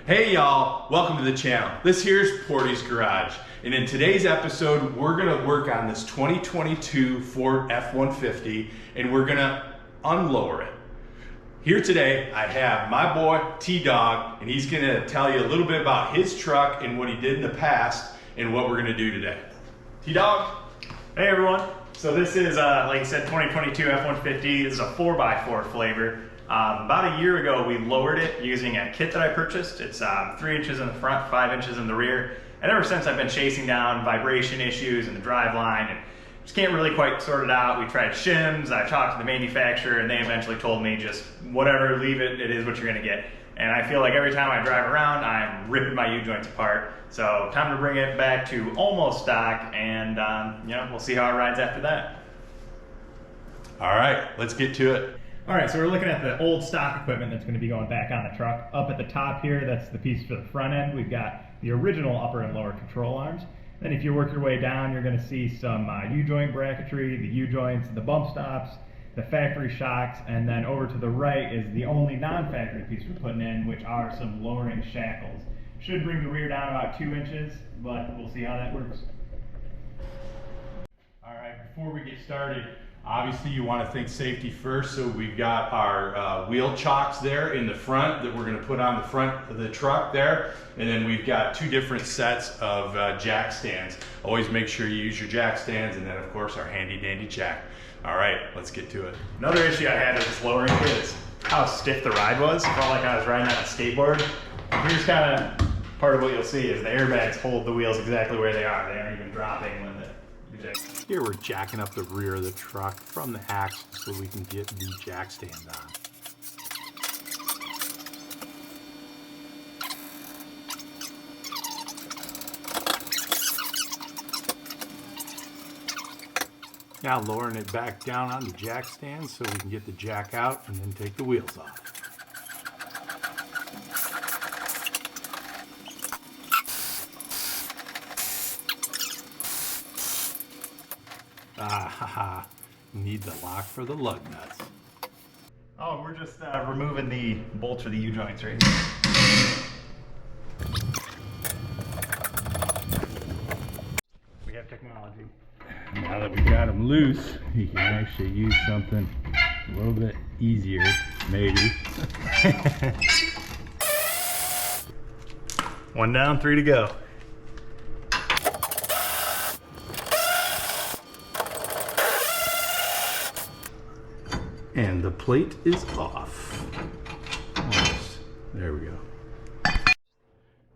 Hey y'all, welcome to the channel. This here's Portie's Garage, and in today's episode we're going to work on this 2022 Ford F-150 and we're going to unlower it. Here today I have my boy T-Dog, and he's going to tell you a little bit about his truck and what he did in the past and what we're going to do today. T-Dog? Hey everyone. So this is, like you said, 2022 F-150. This is a 4x4 flavor. About a year ago, we lowered it using a kit that I purchased. It's 3 inches in the front, 5 inches in the rear. And ever since, I've been chasing down vibration issues in the driveline and just can't really quite sort it out. We tried shims, I talked to the manufacturer, and they eventually told me just whatever, leave it, it is what you're gonna get. And I feel like every time I drive around, I'm ripping my U-joints apart. So time to bring it back to almost stock, and we'll see how it rides after that. All right, let's get to it. All right, so we're looking at the old stock equipment that's going to be going back on the truck. Up at the top here, that's the piece for the front end. We've got the original upper and lower control arms. Then if you work your way down, you're going to see some U-joint bracketry, the U-joints, the bump stops, the factory shocks, and then over to the right is the only non-factory piece we're putting in, which are some lowering shackles. Should bring the rear down about 2 inches, but we'll see how that works. All right, before we get started, obviously you want to think safety first, so we've got our wheel chocks there in the front that we're going to put on the front of the truck there, and then we've got 2 different sets of jack stands. Always make sure you use your jack stands, and then of course our handy dandy jack. All right, let's get to it. Another issue I had with this lowering kit is how stiff the ride was. It felt like I was riding on a skateboard. Here's kind of part of what you'll see is the airbags hold the wheels exactly where they are. They aren't even dropping when the Here we're jacking up the rear of the truck from the axle so we can get the jack stand on. Now lowering it back down on the jack stand so we can get the jack out and then take the wheels off. Need the lock for the lug nuts. Oh, we're just removing the bolts for the U-joints right here. We have technology. Now that we got them loose, you can actually use something a little bit easier, maybe. 1 down, 3 to go. And the plate is off. Almost. There we go.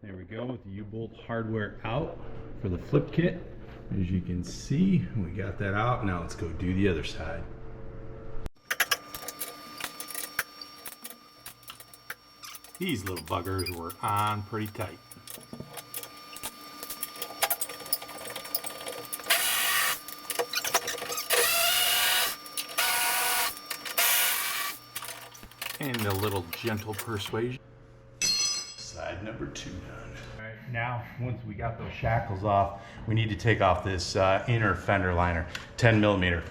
There we go with the U-bolt hardware out for the flip kit. As you can see, we got that out. Now let's go do the other side. These little buggers were on pretty tight. And a little gentle persuasion. Side number 2 done. All right, now once we got those shackles off, we need to take off this inner fender liner, 10 millimeter.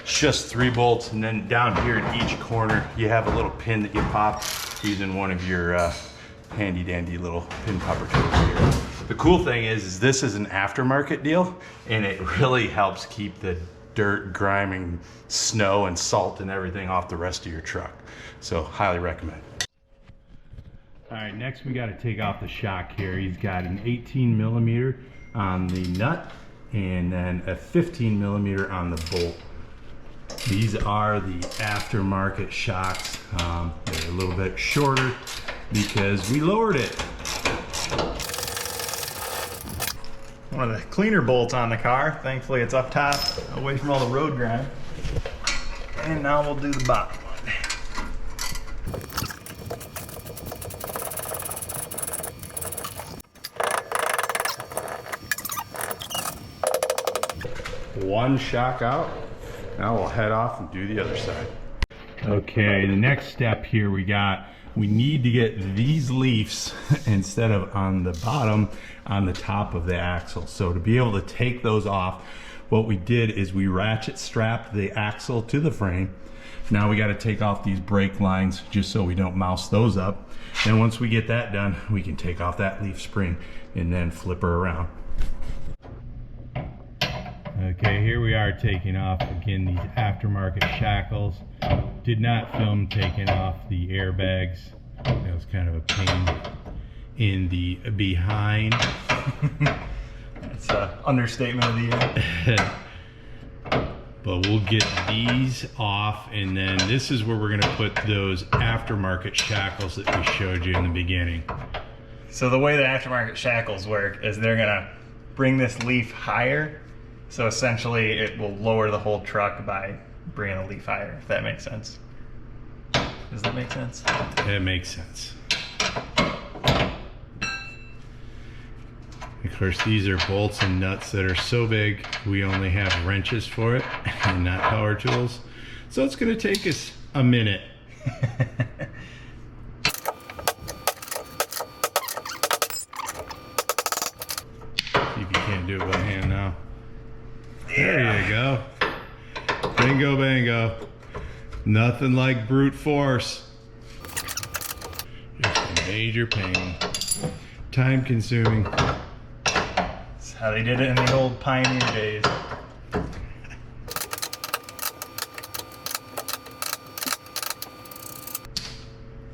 It's just 3 bolts, and then down here in each corner, you have a little pin that you pop using one of your handy dandy little pin popper tools here. The cool thing is this is an aftermarket deal, and it really helps keep the dirt, grime, and snow and salt and everything off the rest of your truck. So highly recommend. All right, next we got to take off the shock here. He's got an 18 millimeter on the nut and then a 15 millimeter on the bolt. These are the aftermarket shocks. They're a little bit shorter because we lowered it. One of the cleaner bolts on the car. Thankfully it's up top, away from all the road grime. And now we'll do the bottom one. One shock out. Now we'll head off and do the other side. Okay, the next step here we need to get these leaves instead of on the bottom, on the top of the axle. So to be able to take those off, what we did is we ratchet strapped the axle to the frame, Now we got to take off these brake lines just so we don't mouse those up. And once we get that done, we can take off that leaf spring and then flip her around. Okay, here we are taking off again these aftermarket shackles. Did not film taking off the airbags. That was kind of a pain in the behind. It's an understatement of the year. But we'll get these off, and then this is where we're going to put those aftermarket shackles that we showed you in the beginning. So the way the aftermarket shackles work is they're going to bring this leaf higher. So essentially it will lower the whole truck by bringing the leaf higher, if that makes sense. Does that make sense? It makes sense. Of course, these are bolts and nuts that are so big we only have wrenches for it and not power tools. So it's going to take us a minute. See if you can't do it by hand now. There you go. Bingo bango. Nothing like brute force. Just a major pain. Time consuming. That's how they did it in the old pioneer days.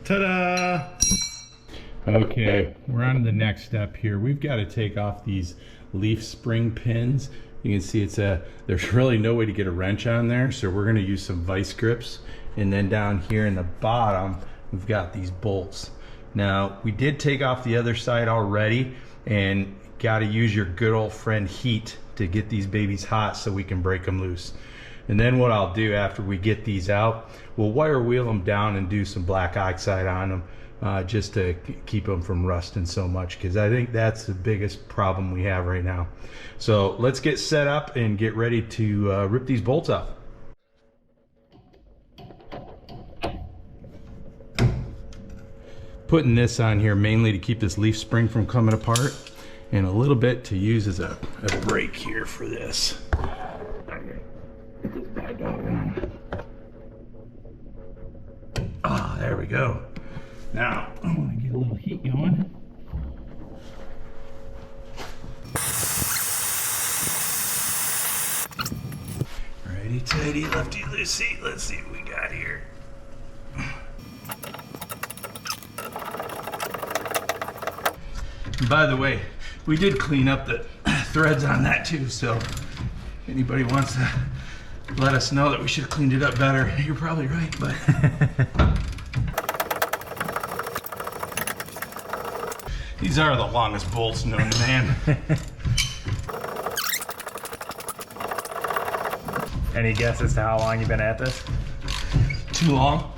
Ta-da! Okay, we're on to the next step here. We've got to take off these leaf spring pins. You can see there's really no way to get a wrench on there, so we're going to use some vice grips. And then down here in the bottom, we've got these bolts. Now, we did take off the other side already, and got to use your good old friend heat to get these babies hot so we can break them loose. And then what I'll do after we get these out, we'll wire wheel them down and do some black oxide on them. Just to keep them from rusting so much, because I think that's the biggest problem we have right now. So let's get set up and get ready to rip these bolts off. Putting this on here mainly to keep this leaf spring from coming apart, and a little bit to use as a brake here for this. Ah, there we go. Now, I want to get a little heat going. Righty tighty, lefty loosey. Let's see what we got here. By the way, we did clean up the threads on that too, so if anybody wants to let us know that we should have cleaned it up better, you're probably right, but... These are the longest bolts known to man. Any guess as to how long you've been at this? Too long?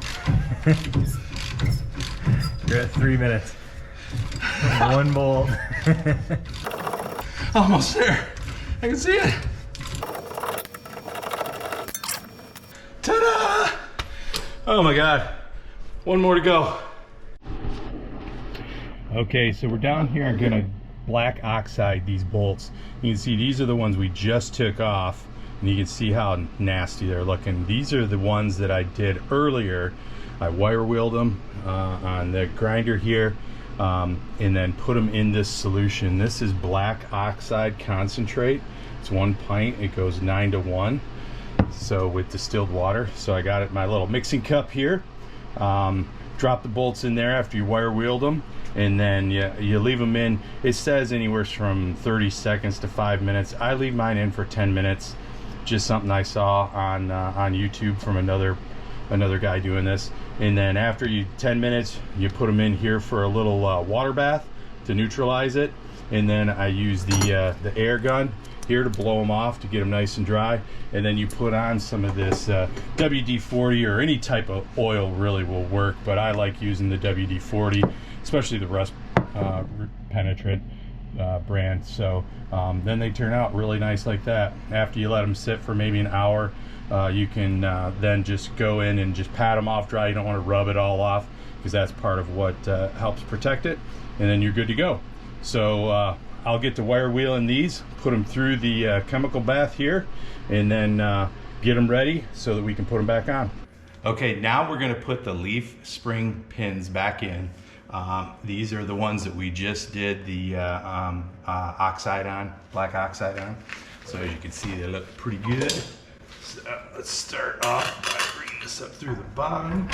You're at 3 minutes. One bolt. Almost there. I can see it. Ta-da! Oh my God. One more to go. Okay, so we're down here and gonna black oxide these bolts. You can see these are the ones we just took off, and you can see how nasty they're looking. These are the ones that I did earlier. I wire wheeled them on the grinder here, and then put them in this solution. This is black oxide concentrate. It's 1 pint. It goes 9 to 1. So with distilled water. So I got it in my little mixing cup here. Drop the bolts in there after you wire wheeled them, and then you leave them in. It says anywhere from 30 seconds to 5 minutes. I leave mine in for 10 minutes. Just something I saw on YouTube from another guy doing this. And then after 10 minutes, you put them in here for a little water bath to neutralize it. And then I use the air gun here to blow them off to get them nice and dry. And then you put on some of this WD-40, or any type of oil really will work, but I like using the WD-40, especially the rust penetrant brand. So then they turn out really nice like that. After you let them sit for maybe an hour, you can then just go in and just pat them off dry. You don't want to rub it all off, because that's part of what helps protect it, and then you're good to go. So I'll get to wire wheeling these, put them through the chemical bath here, and then get them ready so that we can put them back on. Okay, now we're gonna put the leaf spring pins back in. These are the ones that we just did the oxide on, black oxide on. So as you can see, they look pretty good. So let's start off by bringing this up through the bottom.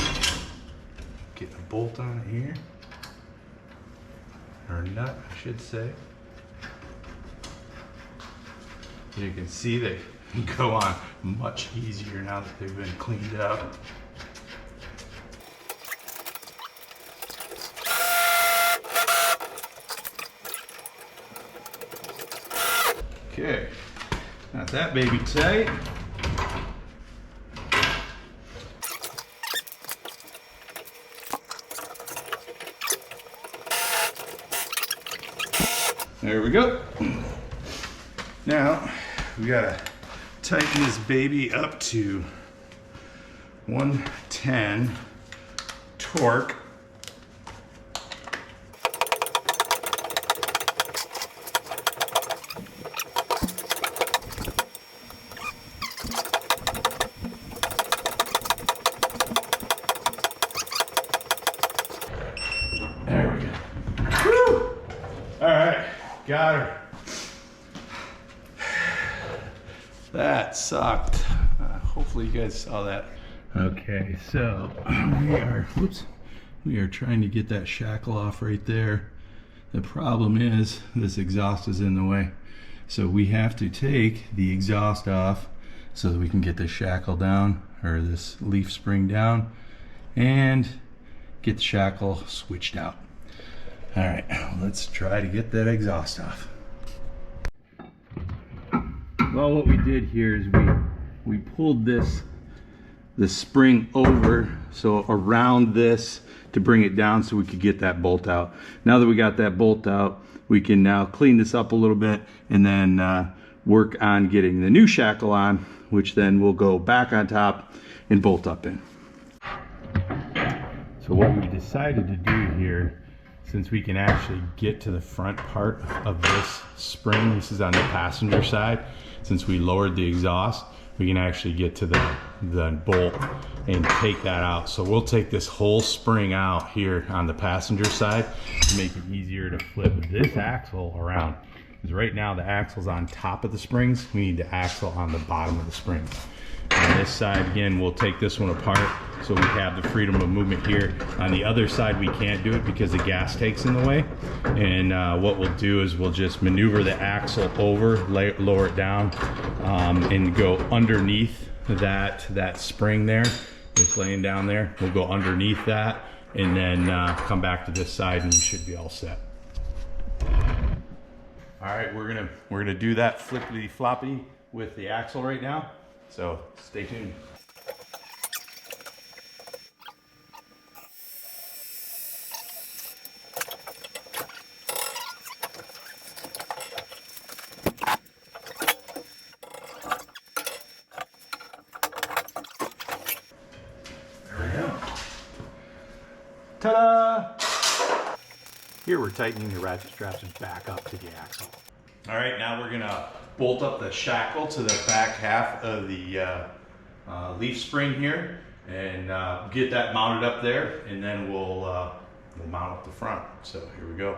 Getting a bolt on it here. Or a nut, I should say. As you can see, they go on much easier now that they've been cleaned up. Okay, got that baby tight. There we go. Now, we gotta tighten this baby up to 110 torque. There we go. Woo! All right, got her. That sucked. Hopefully you guys saw that. Okay, so we are trying to get that shackle off right there. The problem is this exhaust is in the way. So we have to take the exhaust off so that we can get the shackle down, or this leaf spring down, and get the shackle switched out. All right, let's try to get that exhaust off. Well, what we did here is we pulled the spring over, so around this, to bring it down so we could get that bolt out. Now that we got that bolt out, we can now clean this up a little bit and then work on getting the new shackle on, which then we'll go back on top and bolt up in. So what we decided to do here, since we can actually get to the front part of this spring, this is on the passenger side, since we lowered the exhaust, we can actually get to the bolt and take that out. So we'll take this whole spring out here on the passenger side to make it easier to flip this axle around. Because right now the axle's on top of the springs, we need the axle on the bottom of the springs. On this side, again, we'll take this one apart so we have the freedom of movement here. On the other side, we can't do it because the gas take's in the way. And what we'll do is we'll just maneuver the axle over, lower it down, and go underneath that spring there. It's laying down there. We'll go underneath that and then come back to this side and we should be all set. All right, we're gonna do that flippity floppy with the axle right now. So stay tuned. There we go. Ta-da! Here we're tightening the ratchet straps back up to the axle. All right, now we're gonna bolt up the shackle to the back half of the leaf spring here and get that mounted up there, and then we'll mount up the front. So here we go.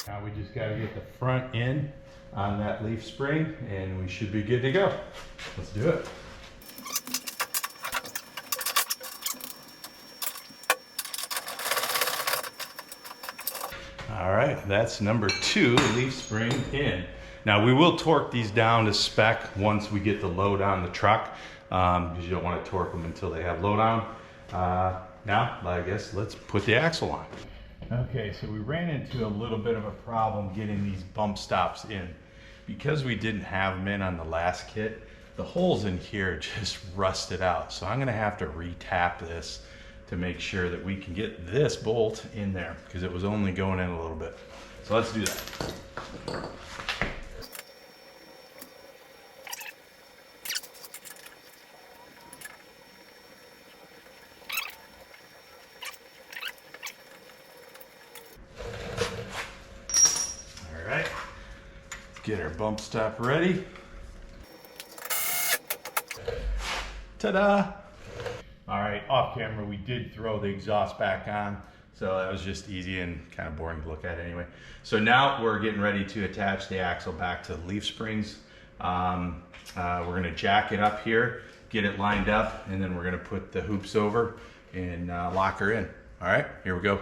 Now we just got to get the front end on that leaf spring and we should be good to go. Let's do it. All right, that's number 2 leaf spring in. Now we will torque these down to spec once we get the load on the truck, because you don't want to torque them until they have load on. Now, I guess let's put the axle on. Okay, so we ran into a little bit of a problem getting these bump stops in. Because we didn't have them in on the last kit, the holes in here just rusted out. So I'm gonna have to re-tap this to make sure that we can get this bolt in there because it was only going in a little bit. So let's do that. All right, get our bump stop ready. Ta-da! All right, off camera, we did throw the exhaust back on, so that was just easy and kind of boring to look at anyway. So now we're getting ready to attach the axle back to the leaf springs. We're gonna jack it up here, get it lined up, and then we're gonna put the hoops over and lock her in. All right, here we go.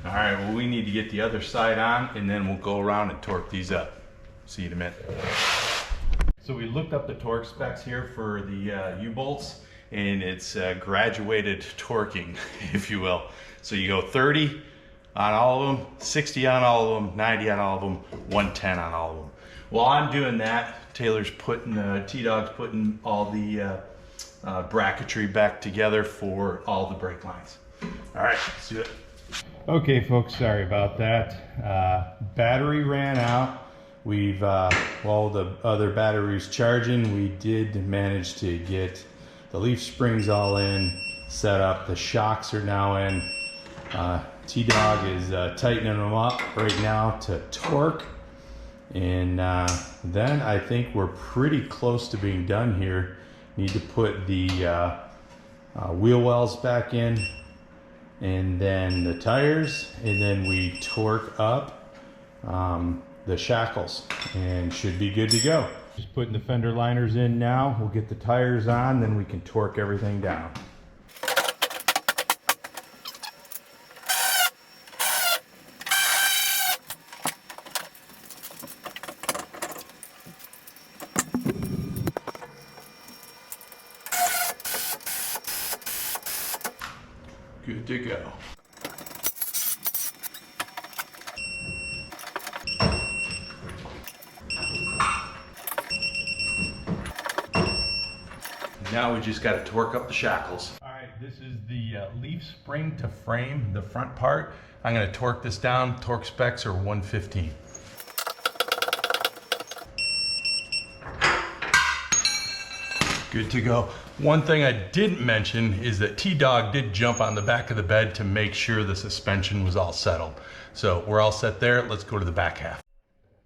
All right, well, we need to get the other side on and then we'll go around and torque these up. See you in a minute. So we looked up the torque specs here for the U-bolts, and it's graduated torquing, if you will. So you go 30 on all of them, 60 on all of them, 90 on all of them, 110 on all of them. While I'm doing that, Taylor's putting, T-Dog's putting all the bracketry back together for all the brake lines. All right, let's do it. Okay, folks, sorry about that. Battery ran out. We've, while the other battery's charging, we did manage to get the leaf springs all in, set up. The shocks are now in. T-Dog is tightening them up right now to torque. And then I think we're pretty close to being done here. Need to put the wheel wells back in, and then the tires, and then we torque up the shackles and should be good to go. Just putting the fender liners in now. We'll get the tires on, then we can torque everything down. Good to go. Now we just got to torque up the shackles. All right, this is the leaf spring to frame, the front part. I'm going to torque this down. Torque specs are 115. Good to go. One thing I didn't mention is that T-Dog did jump on the back of the bed to make sure the suspension was all settled. So we're all set there. Let's go to the back half.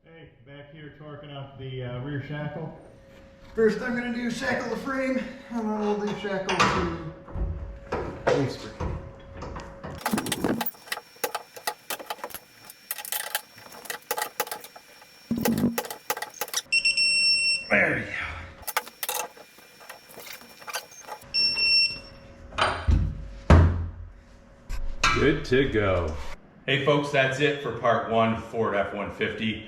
Hey, back here torquing up the rear shackle. First I'm going to do shackle the frame, and then we'll do shackle to leaf spring. There you go. Good to go. Hey folks, that's it for part one, Ford F-150,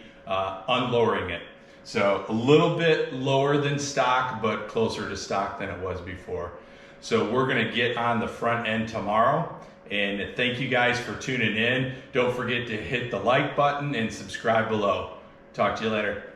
unlowering it. So a little bit lower than stock, but closer to stock than it was before. So we're gonna get on the front end tomorrow. And thank you guys for tuning in. Don't forget to hit the like button and subscribe below. Talk to you later.